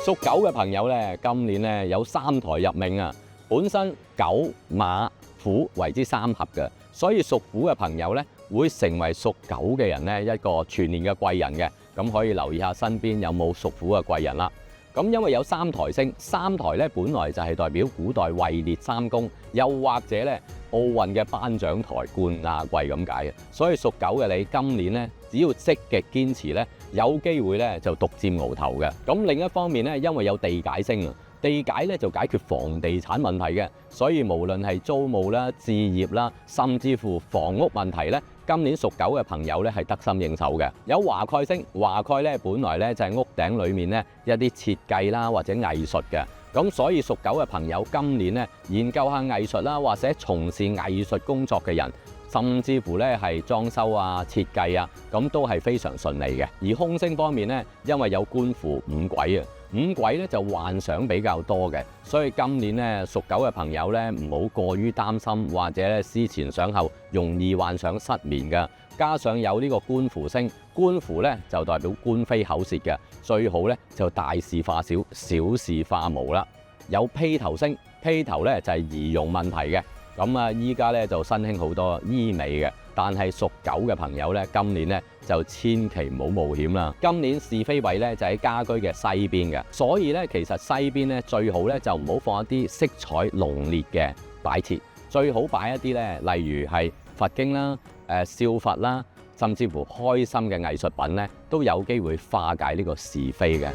屬狗嘅朋友咧，今年咧有3台入命啊！本身狗、馬、虎為之3合嘅，所以屬虎嘅朋友咧會成為屬狗嘅人咧一個全年嘅貴人嘅。咁可以留意下身邊有冇屬虎嘅貴人啦。咁因為有3台星，3台咧本來就係代表古代位列3公，又或者咧奧運嘅頒獎台冠亞季咁解嘅。所以屬狗嘅你今年咧，只要積極堅持咧，有機會咧就獨佔鰲頭嘅。咁另一方面咧，因為有地解星啊，地解咧就解決房地產問題嘅，所以無論係租務啦、置業啦，甚至乎房屋問題咧，今年屬狗嘅朋友咧係得心應手嘅。有華蓋星，華蓋咧本來咧就係屋頂裏面咧一啲設計啦或者藝術嘅，咁所以屬狗嘅朋友今年咧研究下藝術啦，或者從事藝術工作嘅人，甚至乎咧係裝修啊、設計啊，咁都係非常順利嘅。而空星方面咧，因為有官符五鬼啊。五鬼咧就幻想比較多嘅，所以今年咧屬狗嘅朋友咧唔好過於擔心，或者咧思前想後，容易幻想失眠嘅。加上有呢個官符星，官符咧就代表官非口舌嘅，最好咧就大事化小，小事化無啦。有披頭星，披頭咧就係儀容問題嘅。咁啊，依家咧就新興好多醫美嘅，但係屬狗嘅朋友咧，今年咧就千祈唔好冒險啦。今年是非位咧就喺家居嘅西邊嘅，所以咧其實西邊咧最好咧就唔好放一啲色彩濃烈嘅擺設，最好擺一啲咧，例如係佛經啦、笑佛啦，甚至乎開心嘅藝術品咧，都有機會化解呢個是非嘅。